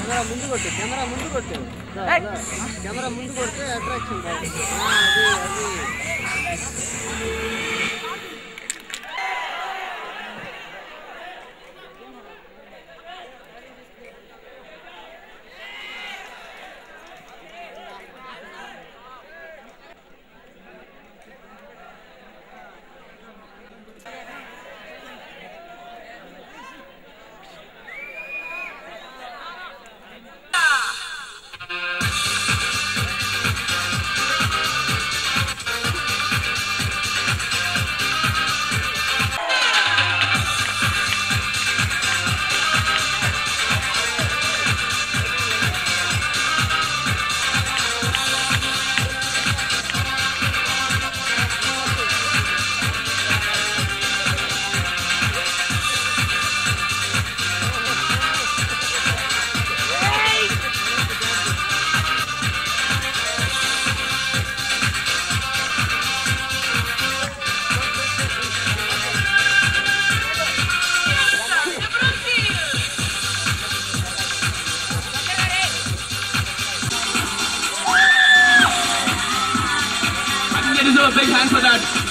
Camera मुंडू कोट्टे camera मुंडू कोट्टे attraction A big hand for that.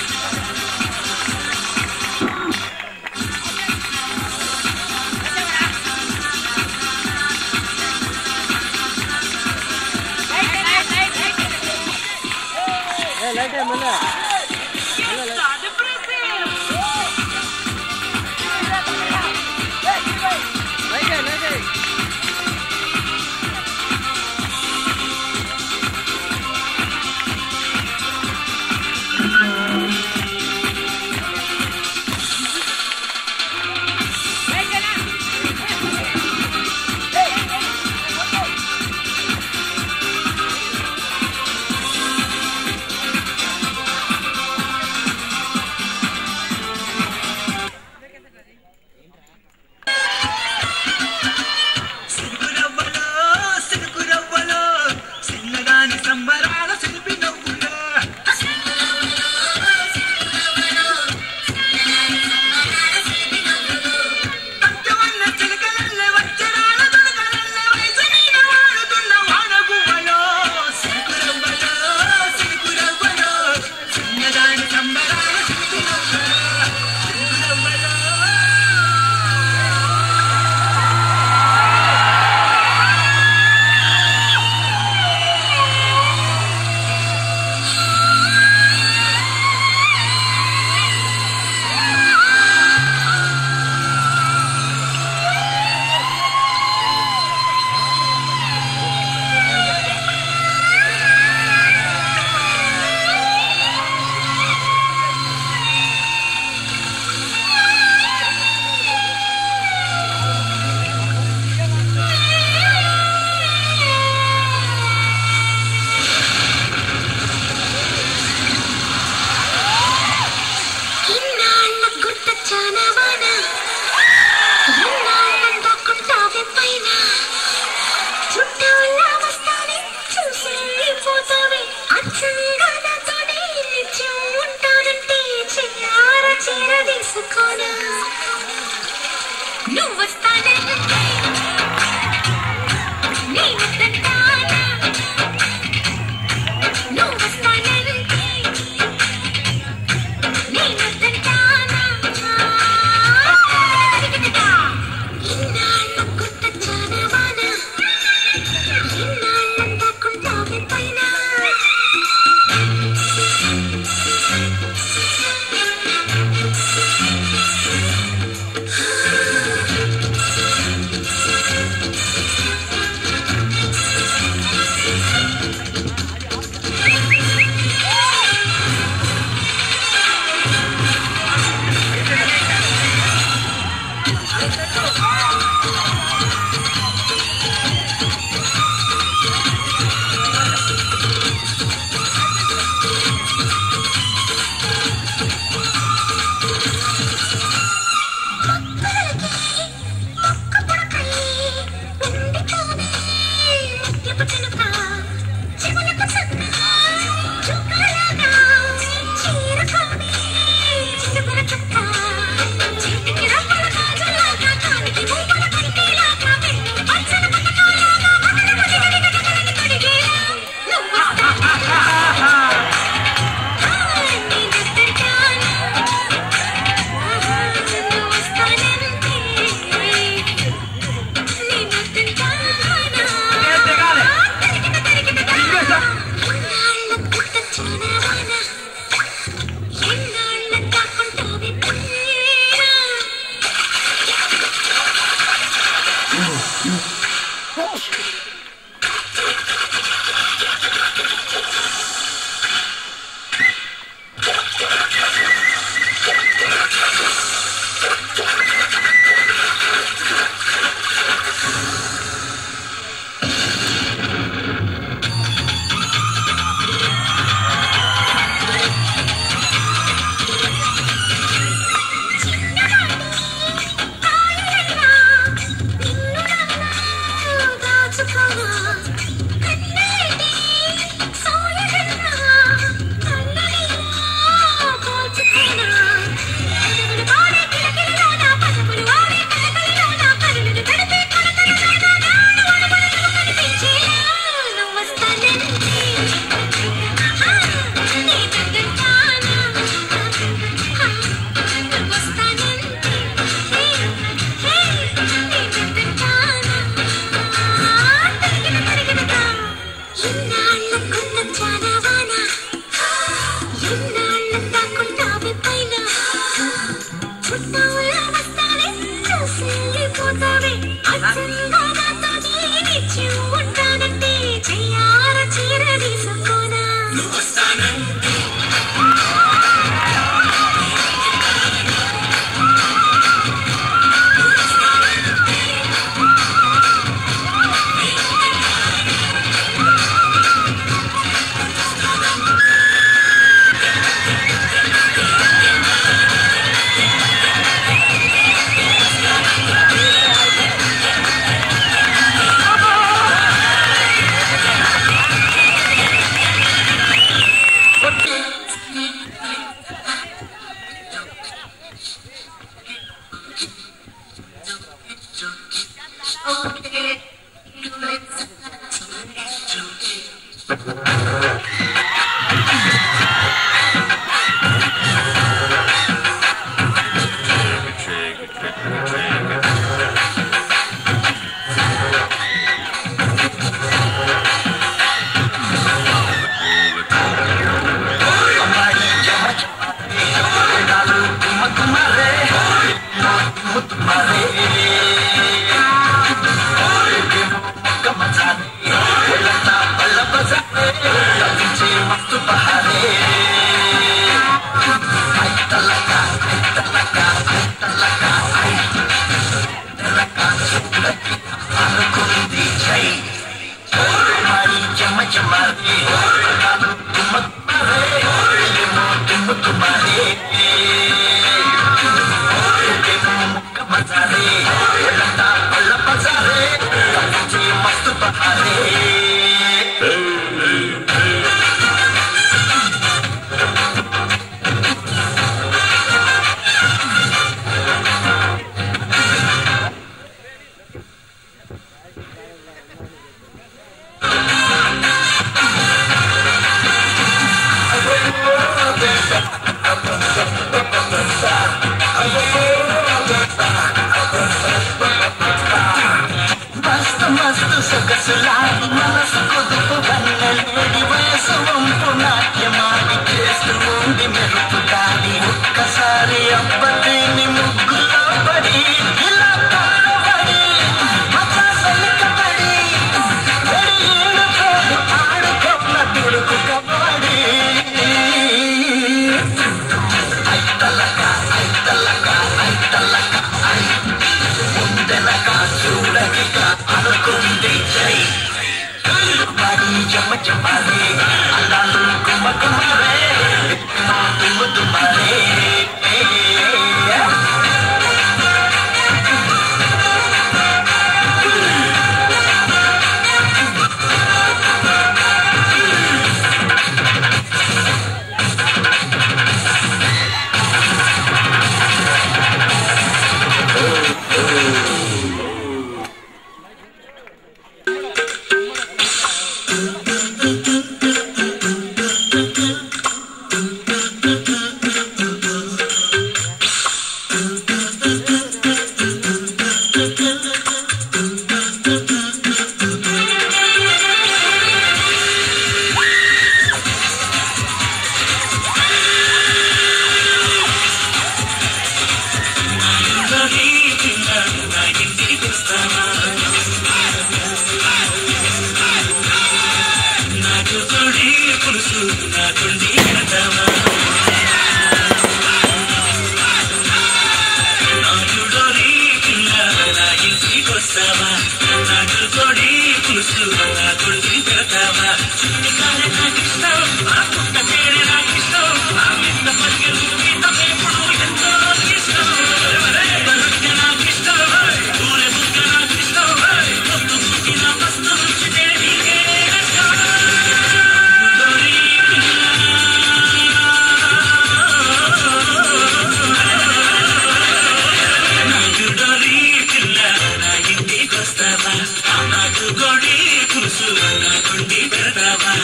నాటుకోడి పులుసు నాకుండి పెడతావా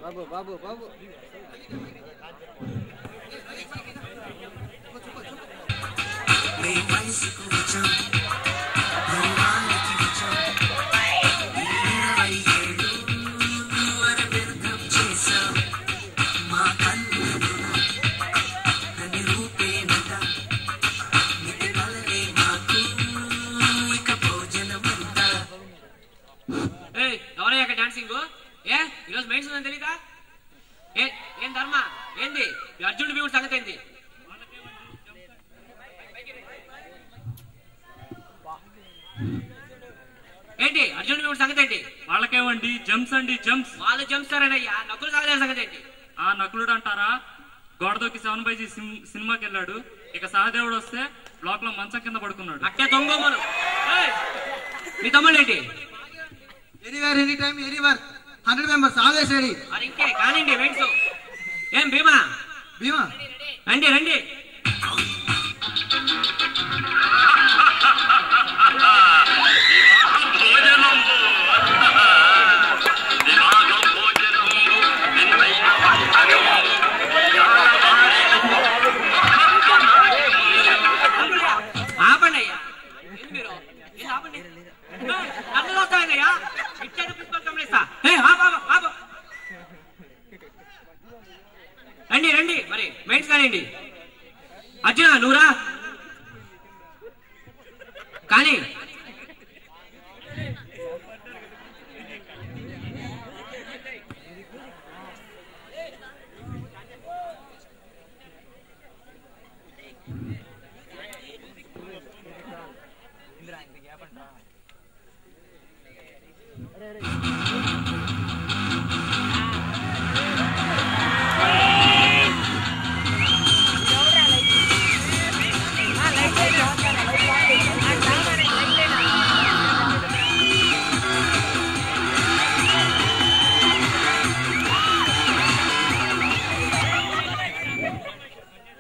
బాబు బాబు బాబు ఎవరయ్యాక డాన్సింగ్ ఏ ఈరోజు మెయిన్స్ ఉందని తెలీదా ఏం ధర్మ ఏంది అర్జునుడి భీముడి సంగతి ఏంది ఏంటి అర్జునుడి భీముడి సంగతి ఏంటి వాళ్ళకేమండి జంప్స్ అండి జంప్స్ వాళ్ళు జంప్స్తారనయ్యా నకులు సాగలేదు సంగతి ఏంటి ఆ నకులుడు అంటారా గోడదొక్కి 7/7 సినిమాకి వెళ్ళాడు ఇక సహదేవుడు వస్తే బ్లాక్ లో మంచం కింద పడుకున్నాడు అట్టే దొంగోమను మీ తమ్ముడు ఏంటి anywhere any time anywhere 100 members always ready మరి ఇంకే కానిండి మెయిన్స్ ఏం భీమా భీమా రండి రండి ఆపండి అయ్యా మీరు ఆపండి నన్ను చూస్తానయ్యా ఇచ్చాడు ప్రిన్సిపల్ కంప్లైంట్ రండి రండి మరి మెయిన్స్ కానివ్వండి అర్జున నువ్వురా కానీ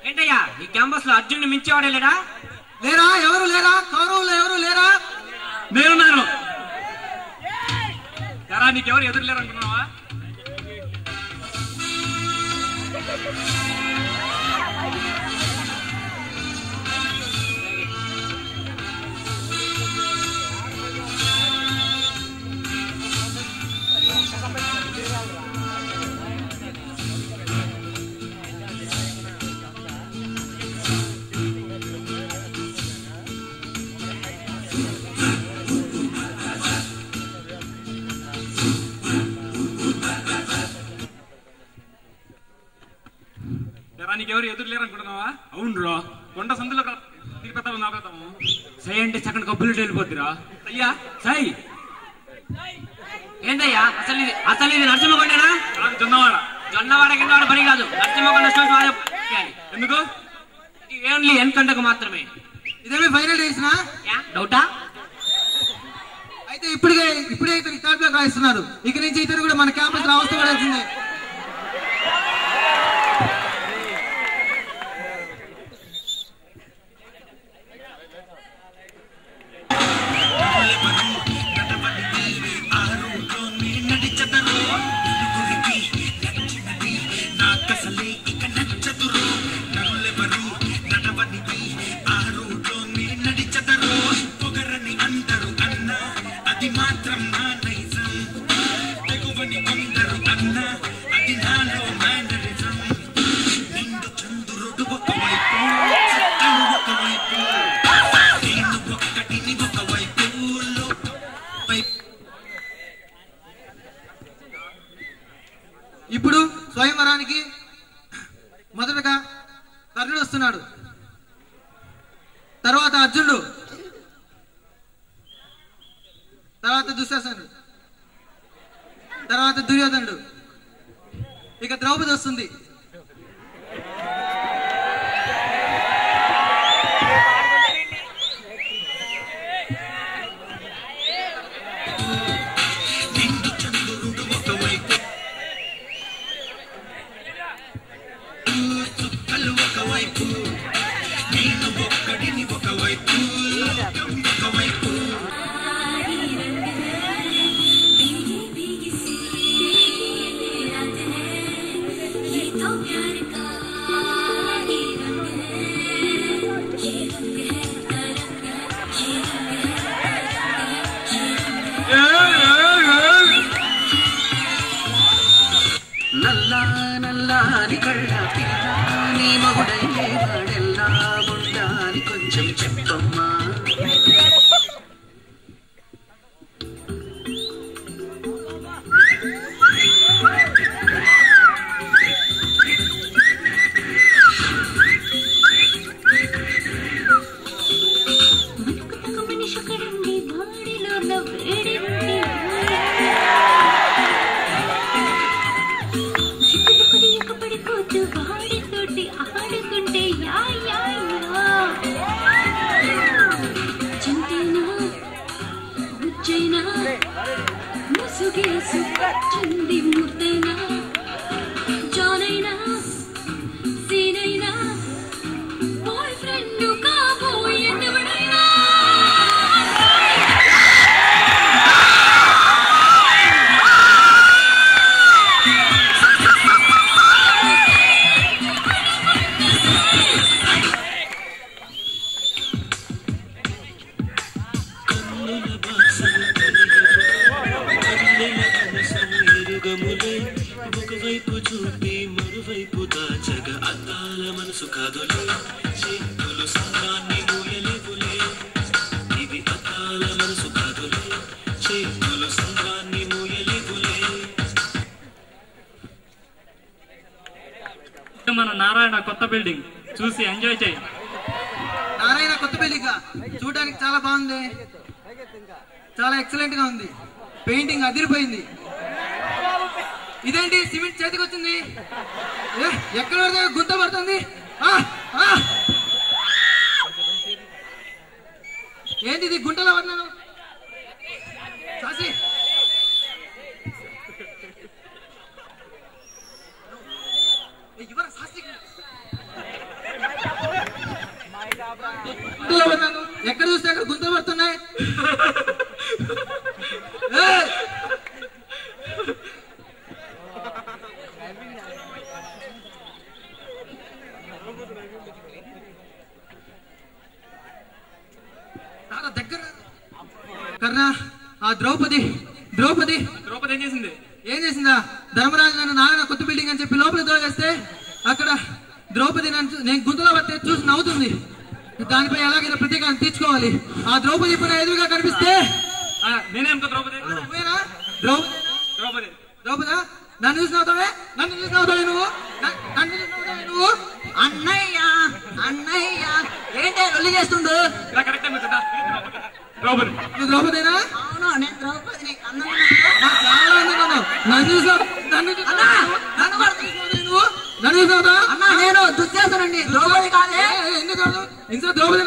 ఏంటయ్యా ఈ క్యాంపస్ లో అర్జున్ని మించేవాడే లేడా లేరా ఎవరు లేరా కౌరవులు ఎవరు లేరా నేనున్నాను ఎరా నీకెవరు ఎదురులేరు అనుకున్నావా నీకెవరు ఎదురులేరు అనుకుంటున్నావా అవును రా కొండ సందులో తిరిగిపోతావు నాపెతాము సై అంటే సెకండ్ కబ్బులు వెళ్ళిపోద్దిరా అయ్యా సై ఏందయ్యా అసలు ఇది నరసింహకొండేనా జొన్నవాడ కిందవాడ పని కాదు నరసింహకొండ స్టోర్స్ ఎందుకు ఓన్లీ ఎన్కంటకు మాత్రమే ఇదేమి ఫైనల్ డేస్నా డౌటా అయితే ఇప్పుడే ఇతను రికార్డ్ బ్లాక్ రాయిస్తున్నారు ఇక నుంచి ఇతను కూడా మన క్యాంపస్ రావస్తూ పడాల్సిందే తర్వాత దుశ్శాసనుడు, తర్వాత దుర్యోధనుడు, ఇక ద్రౌపది వస్తుంది. నల్లా నల్లాని కళ్ళ పిల్ల నీ మగుడయ్యే వాడెల్లా ఉండాలి కొంచెం చెప్పమ్మా. మన నారాయణ కొత్త బిల్డింగ్ చూసి ఎంజాయ్ చేయి. నారాయణ కొత్త బిల్డింగ్ చూడడానికి చాలా బాగుంది, చాలా ఎక్సలెంట్ గా ఉంది. పెయింటింగ్ అదిరిపోయింది. ఇదేంటి సిమెంట్ చేతికి వచ్చింది, ఎక్కడ గుంత పడుతుంది. ఏంటిది గుంటలో పడినాను సాసి. ఎక్కడ చూస్తే అక్కడ గుంతలు పడుతున్నాయి. దగ్గర కర్ణ ఆ ద్రౌపది ఏం చేసింది? ఏం చేసిందా? ధర్మరాజు నన్ను నారాయణ కొత్త బిల్డింగ్ అని చెప్పి లోపలికి తోలేస్తే అక్కడ ద్రౌపది నేను గుంతలో పడితే చూసి నవ్వుతుంది. దానిపై ఎలాగైనా ప్రతీకారం తీర్చుకోవాలి. ఆ ద్రౌపది ఇప్పుడు ఎదురుగా కనిపిస్తే ద్రౌపదా నన్ను చూసి నవ్వుతావే నువ్వు అన్నయ్య అన్నయ్య ఏంటే లొల్లి చేస్తుండు. నువ్వు ద్రౌపదేనా? నన్ను చూసావుతా? నేను దుశ్శాసనండి, ద్రౌపది కాదే. ఎందుకు ఇంకా ద్రౌపది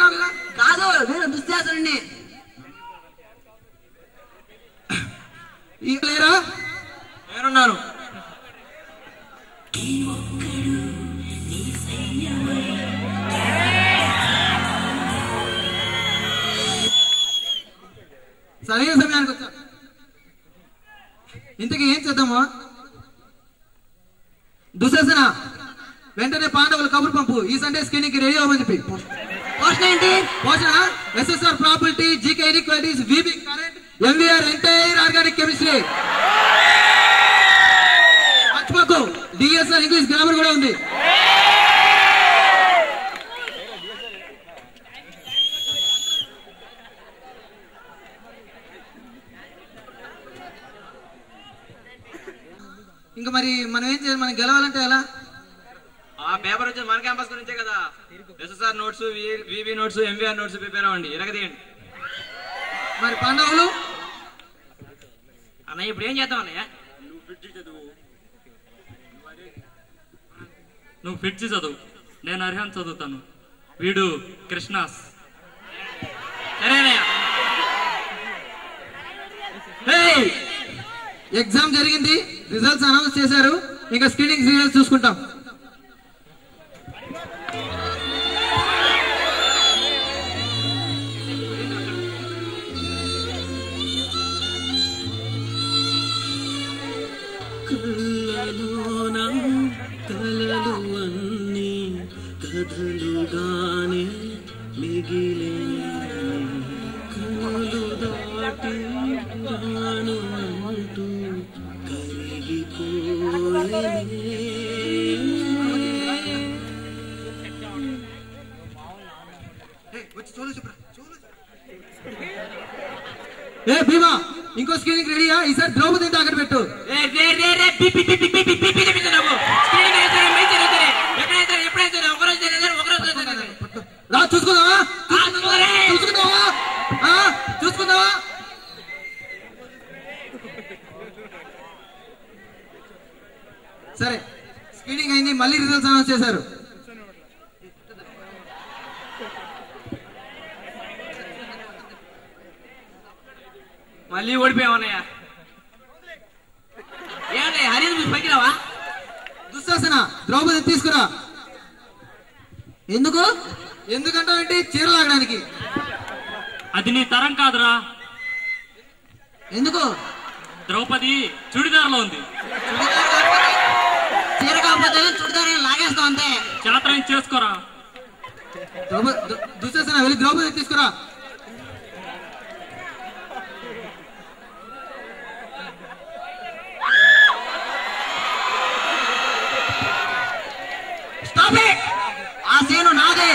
కాదు, నేను దుశ్శాసనండి. లేరా? నేనున్నాను. సరైన సమయానికి వచ్చా. ఇంతకీ ఏం చేద్దామా? దుశ్శాసన వెంటనే పాండవులు కబురు పంపు, ఈ సండే స్క్రీనింగ్ కి రెడీ అవ్వమని చెప్పి. పోషణ ఏంటి? పోషణ SSR probability, GK inequalities, VB current, MVR entire organic chemistry. మర్చిపోకు DSR ఇంగ్లీష్ గ్రామర్ కూడా ఉంది. ఇంకా మరి మనం ఏం చేయాలి? మనం గెలవాలంటే ఎలా? ఆ పేపర్ వచ్చేది మన క్యాంపస్ గురించే కదా. SSR notes, VB notes, MVR notes prepare అవ్వండి, ఎరగదీయండి. మరి పాండవులు అన్నయ్య ఇప్పుడు ఏం చేద్దాం అన్నయ్య? నువ్వు ఫిట్చి చదువు, నేను అర్హన్ చదువుతాను. వీడు కృష్ణాస్. సరేనయ్య. ఎగ్జామ్ జరిగింది, రిజల్ట్స్ అనౌన్స్ చేశారు. ఇంకా స్క్రీనింగ్ సీరియల్స్ చూసుకుంటాం. కలలు అన్నీ కథలుగానే మిగిలే కలలు దాటి రాను అంటూ కరిగిపోయే. ఏ భీమా, ఇంకో స్క్రీనింగ్ రెడీయా? ఈసారి ద్రౌపదిని తాకట్టు పెట్టు. రా చూసుకుందావా? చూసుకుందావా? చూసుకుందావా? సరే, స్క్రీనింగ్ అయింది, మళ్ళీ రిజల్ట్స్ అనౌన్స్ చేశారు. మళ్ళీ ఓడిపోయామన్నయ్య. ఏమన్నయ్య హరి పైకి రావా? దుశ్శాసన, ద్రౌపదిని తీసుకురా. ఎందుకు? ఎందుకంటే చీర లాగడానికి. అది నీ తరం కాదురా. ఎందుకు? ద్రౌపది చుడిదార్లో ఉంది. చీర కాకపోతే చుడిదార్ లాగేస్తాం అంతే. చాత్రం చేసుకోరా. దుశ్శాసన, వెళ్ళి ద్రౌపదిని తీసుకురా. ఆ సీను నాదే.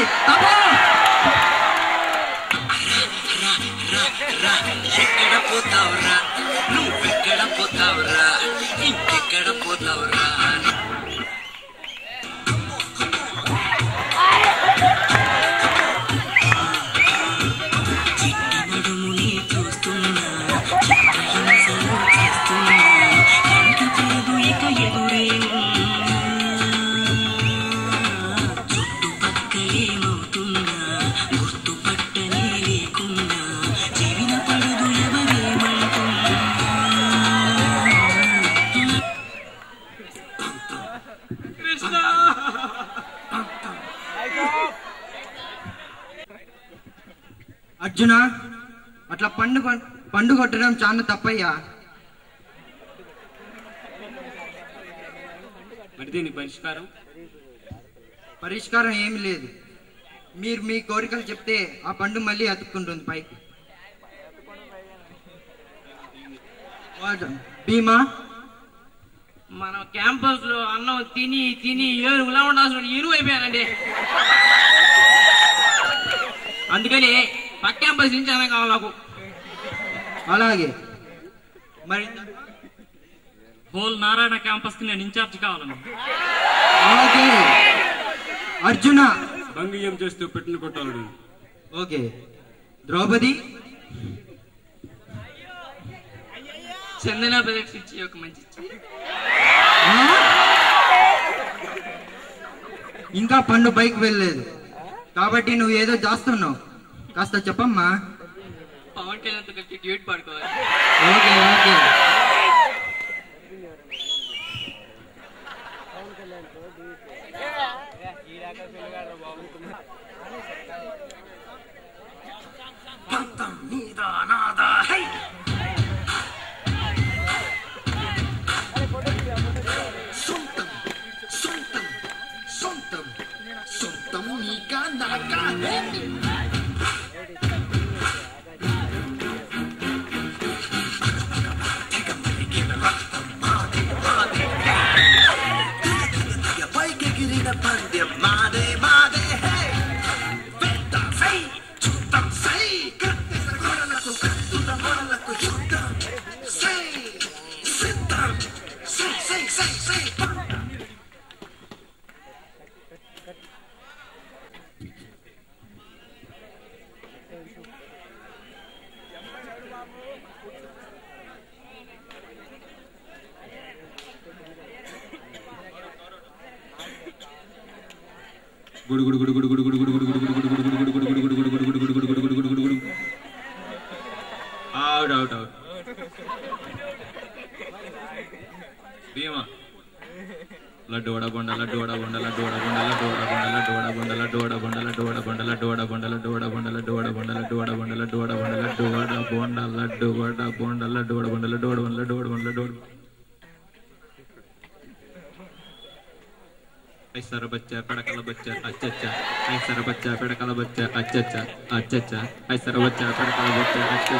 ఎక్కడ పోతావురా, నువ్వెక్కడ పోతావురా, ఇంకెక్కడ పోతావురా. చిట్టి నడుముని చూస్తున్నా, చిత్రహింసలు చేస్తున్నా, కంటి చేదు ఇక ఎదురే చుట్టుపక్కలేమవుతున్నా, గుర్తుపట్టనే లేకుండా చెవిన పడదు ఎవరేమంటున్నా. అర్జున, అట్లా పండు కొట్టడం చాలా తప్పయ్యా. మరి దీనికి పరిష్కారం ఏమి లేదు. మీరు మీ కోరికలు చెప్తే ఆ పండు మళ్ళీ అతుక్కుంటుంది పైకి. భీమా, మన క్యాంపస్ లో అన్నం తిని తిని ఏనుగులా ఉండాల్సిన ఎరువు అయిపోయానండి. అందుకని పక్క క్యాంపస్ నుంచి అన్నం కావాలి నాకు. అలాగే మరి హోల్ నారాయణ క్యాంపస్ కి నేను ఇన్ఛార్జ్ కావాలను. ఓకే అర్జున, భంగియం చేస్తూ పెట్టిన కొట్టాడు. ఓకే ద్రౌపది, చందన బ్రదర్స్ ఇచ్చి ఒక మంచి ఇంకా పండు పైకి వెళ్ళలేదు కాబట్టి నువ్వు ఏదో చేస్తున్నావు. కాస్త చెప్పమ్మా. పవన్ కళ్యాణ్ తో కలిసి డ్యూట్ పాడుకోవాలి. ఓకే ఓకే అవుట్ భీమా లడ్డు వడ బొండ లడ్డు వడ బొండ లడ్డు వడ బొండ లడ్డు వడ బొండ లడ్డు వడ బొండ లడ్డు వడ బొండ లడ్డు వడ బొండ లడ్డు వడ బొండ లడ్డు వడ బొండ లడ్డు వడ బొండ లడ్డు వడ బొండ లడ్డు వడ బొండ లడ్డు వడ బొండ లడ్డు వడ బొండ లడ్డు వడ బొండ లడ్డు వడ బొండ లడ్డు ऐसा बच्चा पेड़कल बच्चा अच्छा ऐसा बच्चा पेड़कल बच्चा अच्छा ऐसा बच्चा पेड़कल बच्चा अच्छा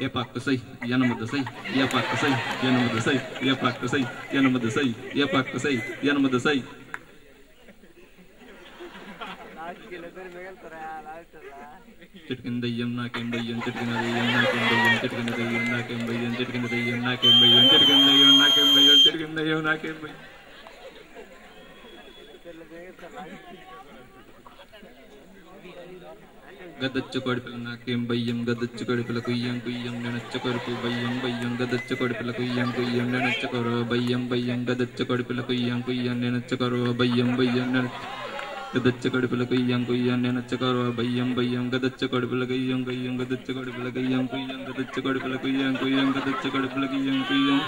ये पाक सही या नमद सही ये पाक सही या नमद सही ये पाक सही या नमद सही ये पाक सही या नमद सही चिटकिन दय्यम नाकेम दय्यम चिटकिन दय्यम नाकेम दय्यम चिटकिन दय्यम नाकेम दय्यम चिटकिन दय्यम नाकेम दय्यम चिटकिन दय्यम नाकेम दय्यम चिटकिन दय्यम नाकेम दय्यम गदच्च कोडिपल नाकेम बय्यम गदच्च कोडिपल कुय्यम कुय्यम नेनच्च कोडिपल बय्यम बय्यम गदच्च कोडिपल कुय्यम कुय्यम नेनच्च करो बय्यम बय्यम गदच्च कोडिपल कुय्यम कुय्यम नेनच्च करो बय्यम बय्यम गदच्च कोडिपल कुय्यम कुय्यम नेनच्च करो बय्यम बय्यम गदच्च कोडिपल कुय्यम कुय्यम गदच्च कोडिपल कुय्यम कुय्यम गदच्च कोडिपल कुय्यम कुय्यम गदच्च कोडिपल कुय्यम कुय्यम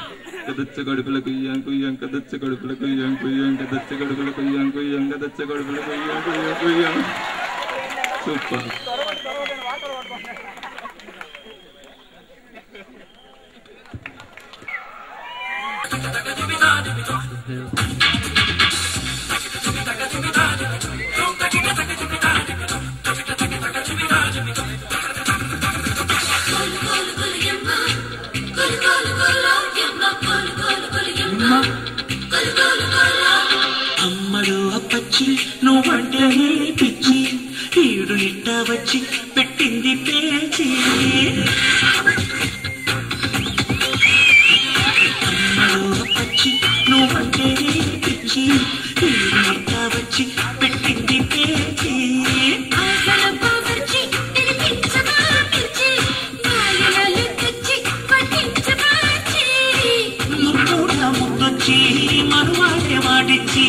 गदच्च कोडिपल कुय्यम कुय्यम गदच्च कोडिपल कुय्यम कुय्यम गदच्च कोडिपल कुय्यम कुय्यम गदच्च कोडिपल कुय्यम कुय्यम कुय्यम సూపర్ అమ్మడు అప్పచ్చి నువ్వంటే పిచ్చి ఈడు నిట్ట వచ్చి పెట్టింది పేచి అమ్మడు అప్పచ్చి నువ్వంటే పిచ్చి ఈడు నిట్ట వచ్చి పెట్టింది పేచి ముద్దొచ్చి మరువాడే వాడిచ్చి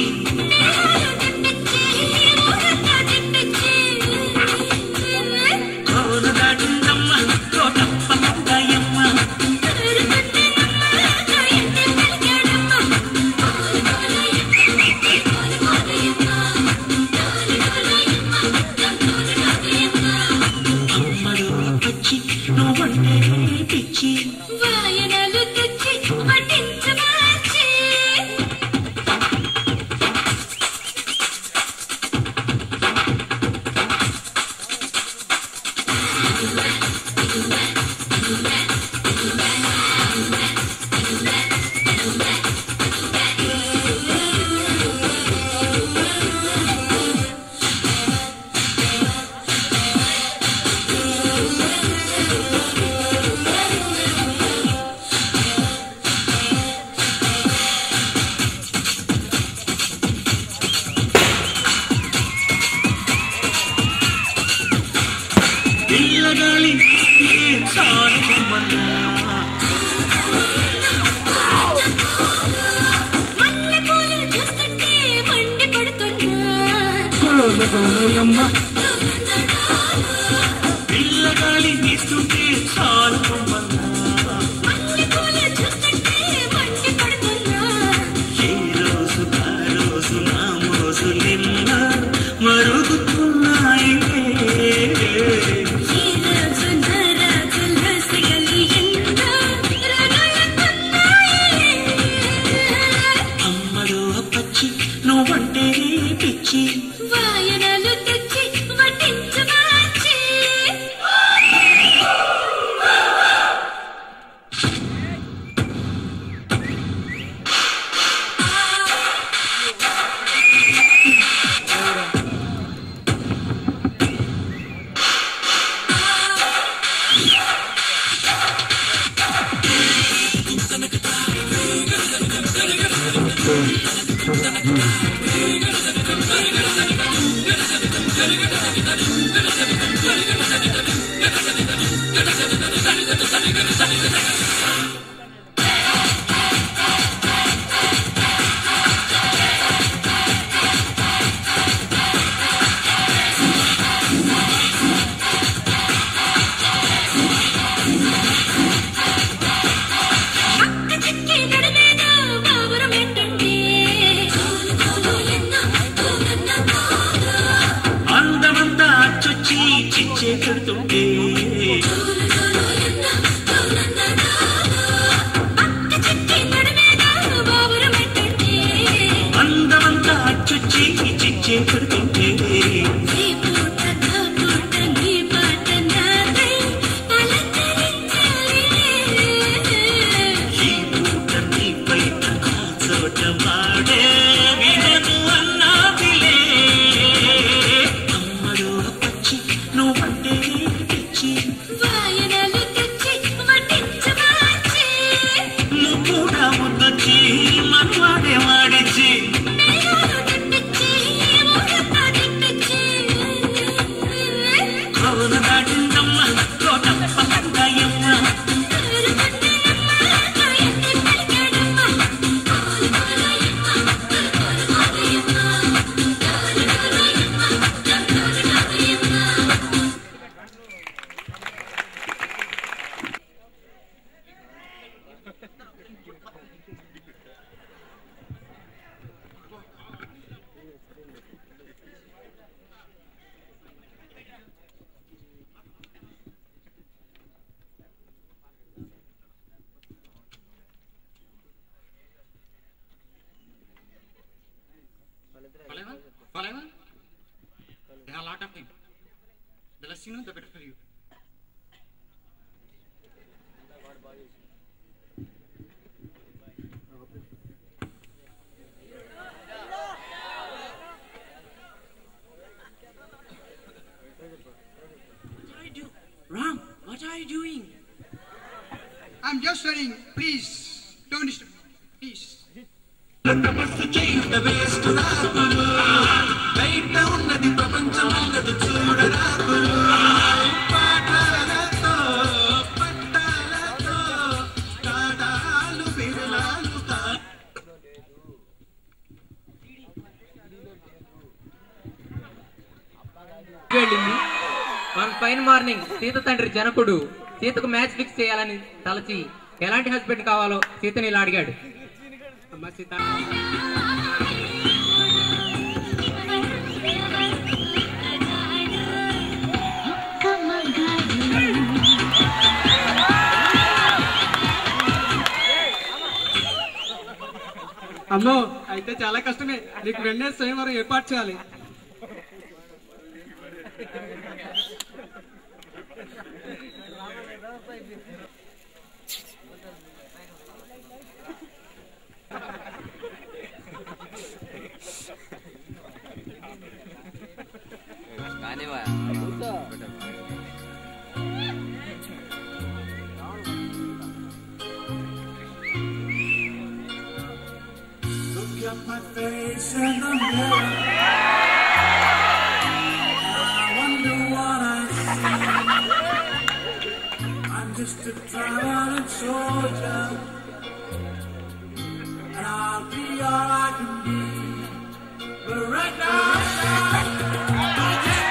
పిల్లగాలి తీస్తుంటే చాలు ఏ రోజు ఆ రోజు నా మోజులెన్న మరుగుతున్నాయి అమ్మడు అప్పచ్చి నువ్వంటే పిచ్చి వాయనలు తెచ్చి వడ్డించవచ్చి చుచ్చి చిచ్చే కడుతుంటే అందమంతా చుచ్చి చిచ్చే కడుతుంటే Forever? They have a lot of things. The less you know, the better for you. Ram, what are you doing? I'm just studying. Please, don't disturb. Please. తపస్సు చేయుట వేస్ట్ రాకులు బయట ఉన్నది ప్రపంచమన్నది చూడరాకులు పాఠాలతో పట్టాలతో కాడాలు బిరలాలు వెళ్ళింది. వన్ ఫైన్ మార్నింగ్ సీత తండ్రి జనకుడు సీతకు match fix చేయాలని తలచి ఎలాంటి హస్బెండ్ కావాలో సీతని ఇలా అడిగాడు. అమ్మ సీత, అమ్మో అయితే చాలా కష్టమే. నీకు వెంటనే స్వయంవరం ఏర్పాటు చేయాలి. Look at my face in the mirror. I wonder what I see. I'm just a traveling soldier, and I'll be all I can be. But right now, I just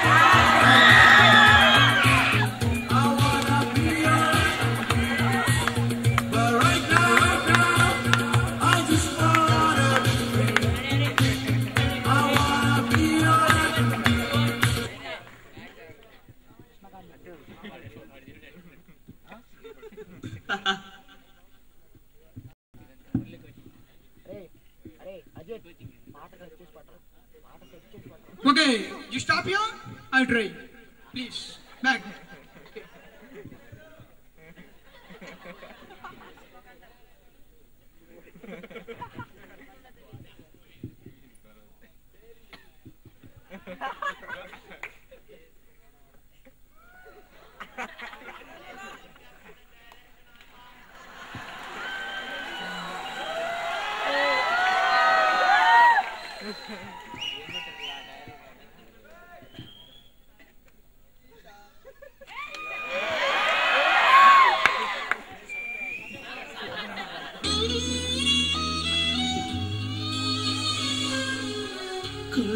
I wanna be all I can be. But right now, I just wanna be free. I wanna be all I can be. Okay, you stop here. I'll try. Please, back.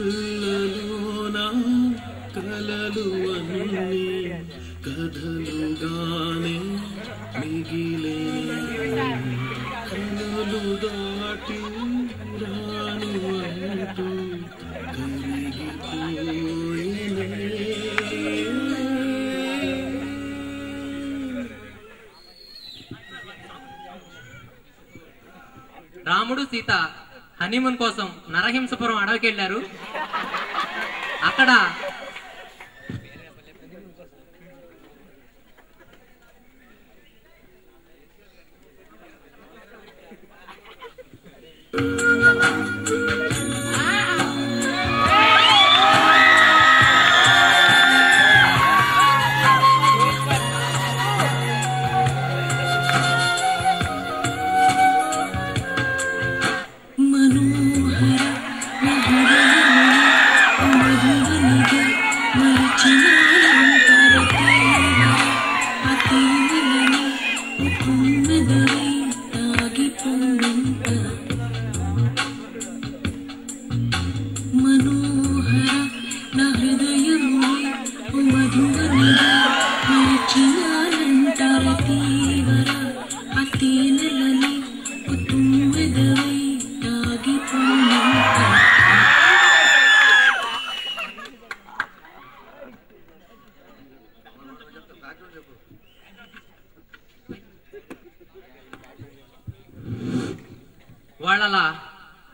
కళ్ళలోన కలలు అన్నీ కథలుగానే మిగిలే కలలు దాటి రాను అంటూ కరిగిపోయినే రాముడు Sita honeymoon కోసం నరహింసపురం అడవికి వెళ్ళారు. అక్కడ వాళ్ళలా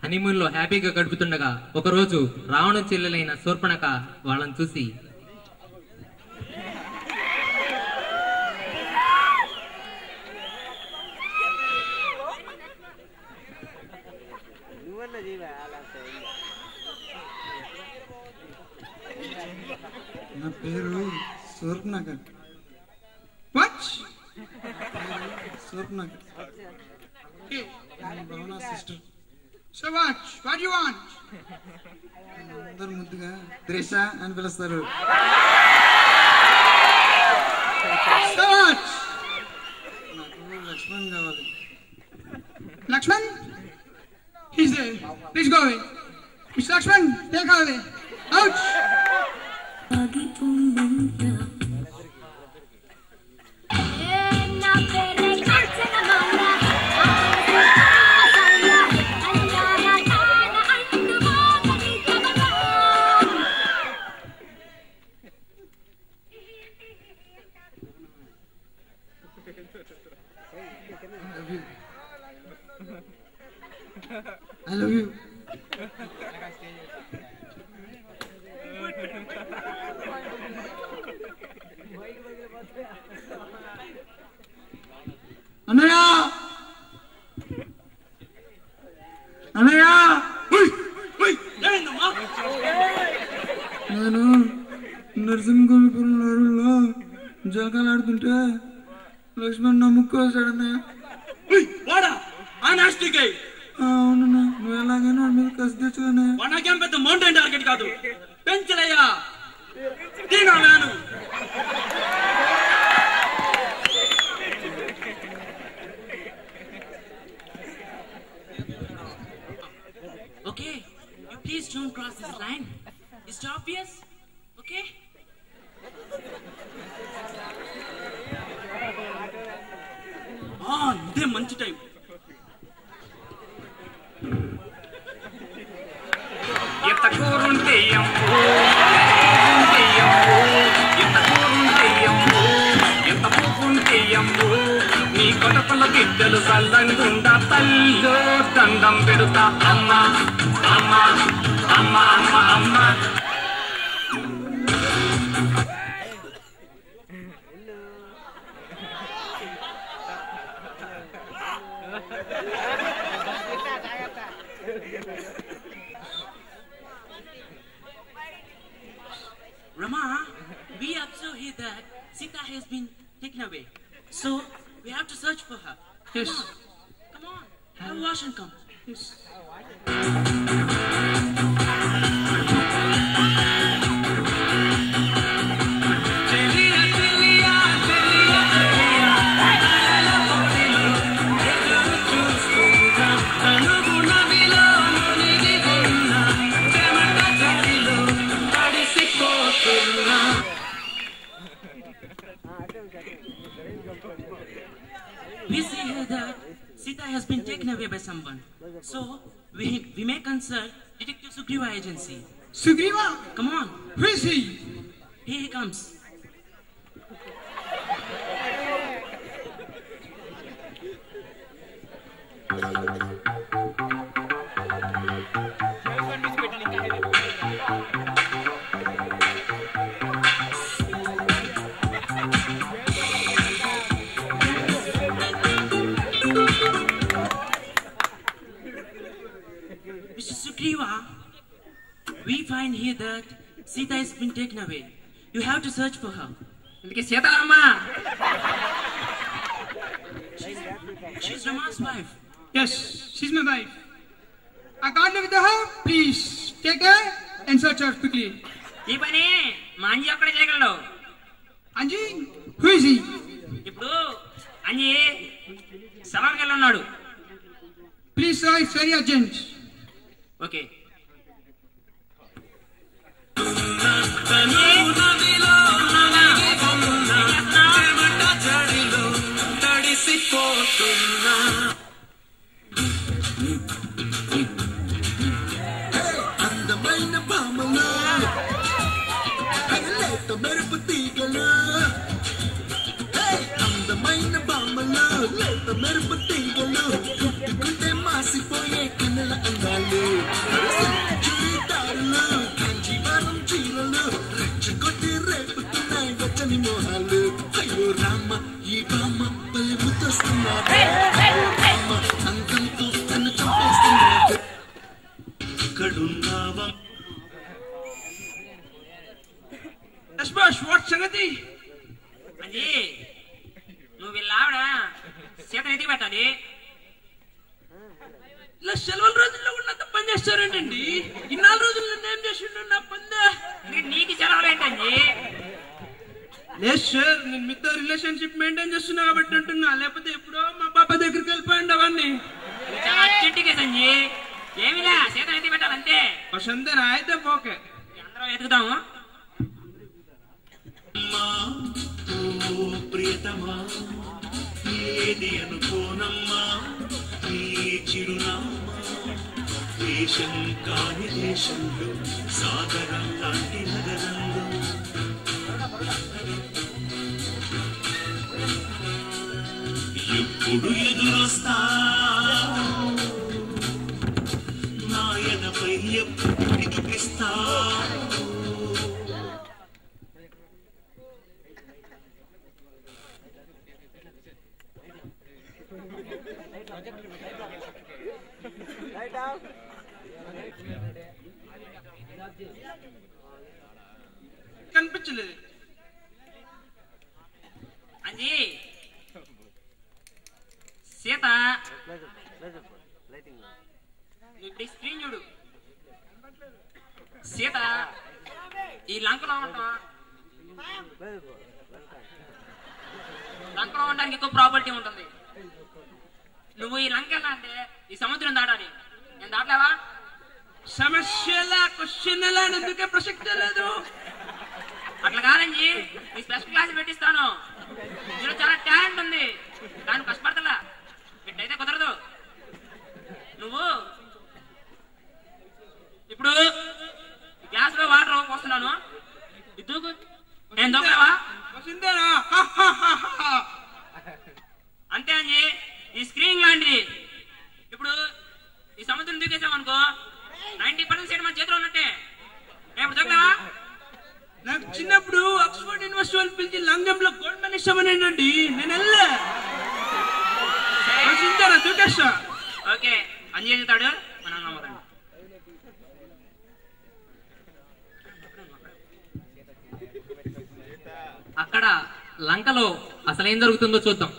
హనీమూన్ లో హ్యాపీగా గడుపుతుండగా ఒకరోజు రావణుని చెల్లెలైన శూర్పణఖ వాళ్ళని చూసి, నా పేరు శూర్పణఖ. శూర్పణఖ భావన sister. So what do you want? అందరు ముద్దుగా త్రిష అని పిలుస్తారు. So what? నాకు లక్ష్మణ్ కావాలి. Lakshman? He's there. Please go away. Mr. Lakshman, take her away. Out! I love you. అన్నయ్య! అన్నయ్య! నేను నరసింహపురం అడవుల్లో జలకాలాడుతుంటే లక్ష్మణ్ నా ముక్కు వస్తాడన్నయ్య. అవునన్నా, నువ్వు ఎలాగైనా వాడి మీద కసి తెచ్చుకునే. నాకేం పెద్ద మౌంటైన్ టార్గెట్ కాదు, పెంచలయ్యా. దీనా నాను Okay, you please don't cross this line. It's obvious. Okay? ఇదే మంచి టైం. ఎంత కూరుంటే ఎంత పూకుంటే నీ కొడపల బిడ్డలు చల్లంగుండా తల్లో దండం పెడుతా. అమ్మ అమ్మ అమ్మ అమ్మ అమ్మ. Rama, we observe here that Sita has been taken away. So, we have to search for her. Yes. Come on. Have a wash and come. Yes. We see here that Sita has been taken away by someone. So, we may consult Detective Sugriva agency. Sugriva? Come on. Who is he? Here he comes. hear that Sita has been taken away. You have to search for her. ఇందుకే Sitarama. She's Rama's wife. Yes, she's my wife. I can't live with her. Please take her and search her quickly. ఈ పని మా అంజీ ఒక్కడే చేయగలడు. Anji, who is he? ఇప్పుడు అంజీ సలార్కి వెళ్ళి ఉన్నాడు. Please sir, it's very urgent. Okay. అందమైన భామలు లేత మెరుపు తీగలు, అందమైన భామలు లేత మెరుపు తీగలు, పుట్టుకుంటే మాసిపోయే కన్నుల అందాలు, చుడిదారులు కాంచీవరం చీరలు రెచ్చగొట్టి రేపుతున్నాయి వచ్చని మోహాలు. అయ్యో రామ ఈ బామ్మ పల్లె ముద్దొస్తున్నారు, అందంతో తను చంపేస్తున్నారు. ఇక్కడున్నావా What సంగతి? అంజీ నువ్వు వీళ్ళ ఆవిడ సీతను ఎత్తికి పెట్టాలి. ఇలా సెలవుల రోజుల్లో ఉన్నంత పని చేస్తారేంటండి? ఇన్నాళ్ళు రోజుల్లో ఏం చేసిండు నా పని? నీకు సెలవులు ఏంటండి? లేదు సార్, నేను మీతో రిలేషన్షిప్ మెయింటైన్ చేస్తున్నా కాబట్టి అంటున్నా, లేకపోతే ఎప్పుడో మా పాప దగ్గరికి వెళ్ళిపోయింది అవన్నీ. చాలా అర్జెంట్ కేసు అంజీ. ఏమిలే సీతను ఎత్తి పెట్టాలంతే. వసంతరా అయితే పోకే, అందరం ఎత్తుకుతాము. ప్రియతమా ఏది అనుకోనమ్మా నీ చిరునామా, దేశం కాని దేశంలో సాగరం లాంటి నగరంలో ఎప్పుడు ఎదురొస్తా నాయనపై ఎప్పుడు పిలిపిస్తా. కనిపించలేదు అంజీ సీత ఇప్పుడు స్క్రీన్ చూడు. సీత ఈ లంకలో ఉంటాం, లంకలో ఉండడానికి ఎక్కువ ప్రాపర్టీ ఉంటుంది. నువ్వు ఈ లంక ఎలా అంటే ఈ సముద్రం దాటాలి. నేను దాటలేవా? సమస్యలా క్వశ్చన్ ఎలా ఎందుకే ప్రసక్తే లేదు. అట్లా కాదండి, నీ స్పెషల్ క్లాస్ పెట్టిస్తాను. నీలో చాలా టాలెంట్ ఉంది, దాన్ని కష్టపడతలా. ఇట్టయితే కుదరదు. నువ్వు ఇప్పుడు క్లాస్ లో వాటర్ పోస్తున్నాను, ఇద్దరు నేను దొంగలేవా? అంతే అండి, ఈ స్క్రీన్ లాంటిది. ఇప్పుడు ఈ సముద్రం దూకేసామనుకో 90% సైడ్ మన చేతిలో ఉన్నట్టే. ఇప్పుడు దొంగలేవా? నాకు చిన్నప్పుడు ఆక్స్ఫర్డ్ యూనివర్సిటీ వాళ్ళు పిలిచి లంగంలో గోల్డ్ మెడల్ ఇస్తామనేనండి, నేను వెళ్ళా దూకేస్తా. ఓకే అంజీ వెళ్తాడు, మనం నమ్మకండి. అక్కడ లంకలో అసలేం జరుగుతుందో చూద్దాం.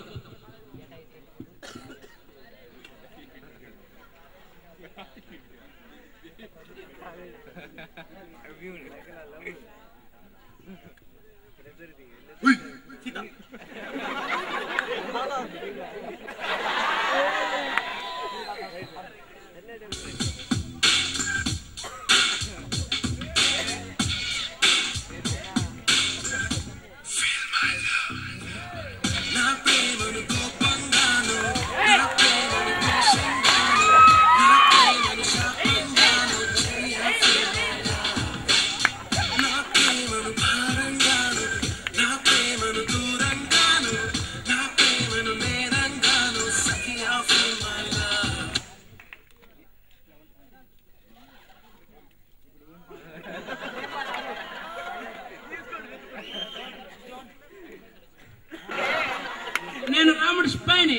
నేను రాముడి స్పైని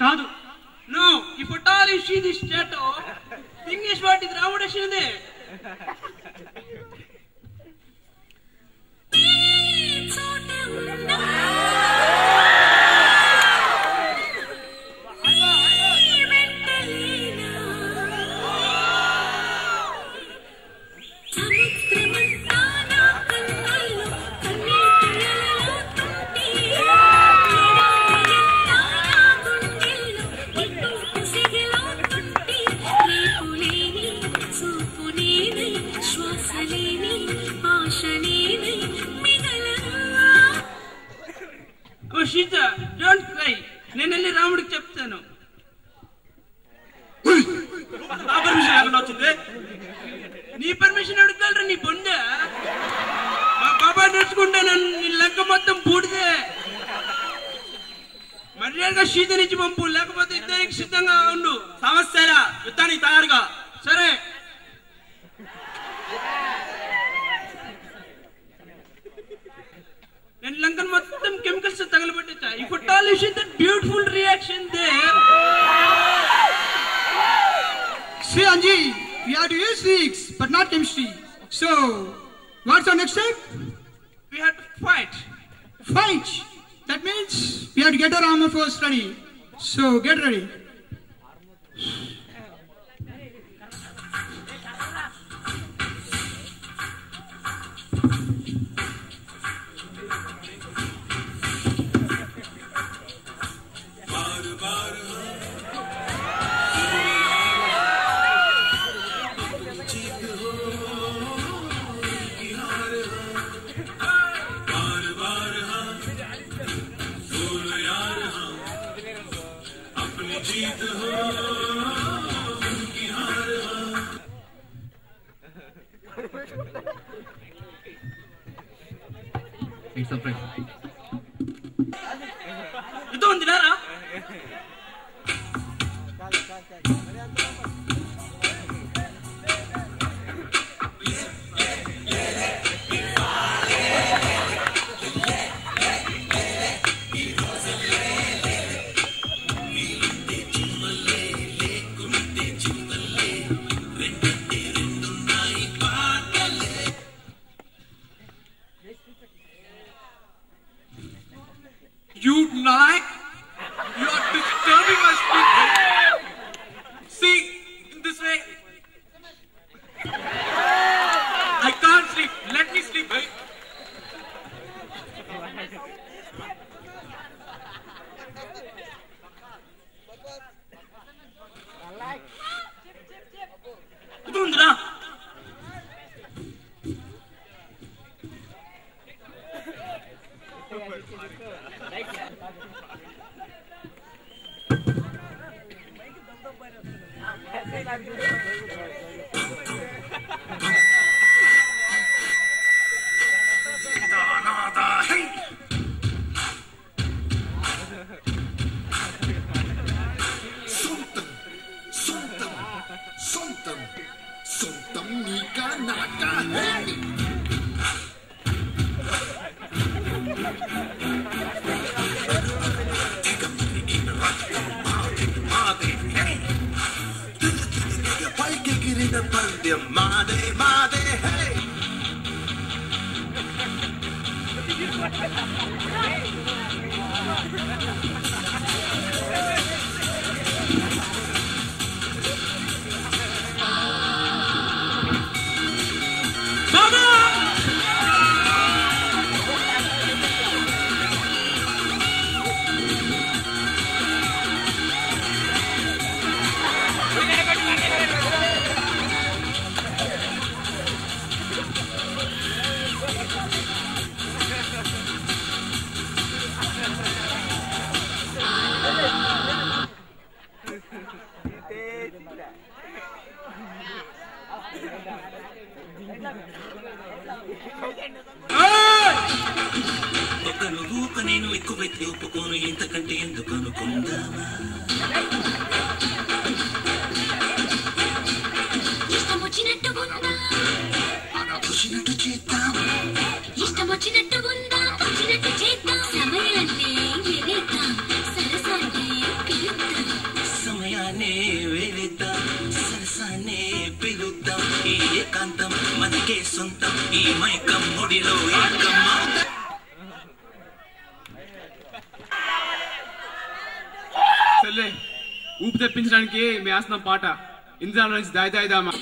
కాదు. No, if at all you see this tattoo, రాముడు వచ్చినదే. సీత డోంట్ క్రై, నేను వెళ్ళి రాముడికి చెప్తాను. నా పర్మిషన్ ఎక్కడ వచ్చింది? నీ పర్మిషన్ అడుగుతారా? నీ బొంద మా బాబా నేర్చుకుంటే నీ లెక్క మొత్తం బూడిదే. మర్యాదగా సీతనిచ్చి పంపు, లేకపోతే యుద్ధానికి సిద్ధంగా ఉండు. సమస్యరా యుద్ధానికి తయారుగా. సరే నేను లంకన్ మొత్తం chemicals తగలబెట్టా. You could all you see that beautiful reaction there. See Anji, we have to use physics but not chemistry. So, what's our next step? We have to fight. Fight. That means we have to get our armor force ready. So, get ready. It's a friend. Ito ang dinara. You nag! You are disturbing my sleep. See, in this way, I can't sleep. Let me sleep, right? Ito ang dinara. Sontam nika naka hey. Paike kirida pandya made made hey. ఒకను ఊక నేను ఎక్కువైతే ఒప్పుకోను, ఇంతకంటే ఎందుకు అనుకుందామా? ఇష్టం వచ్చినట్టు ఉందా, వచ్చినట్టు చేద్దాం, ఇష్టం వచ్చినట్టు ఉందా, వచ్చినట్టు చేద్దాం. సమయాన్ని వెళిద్దాం, సరసాన్ని పిలుద్దాం, సమయాన్నే వెళిద్దాం, సరసాన్నే పిలుద్దాం. ఈ ఏకాంతం మనకే సొంతం ఈ మైకం ముడిలో ఏకం ఊపి తెప్పించడానికి మీ ఆసనం పాట ఇంద్రాల నుంచి దాయి దాయిదామా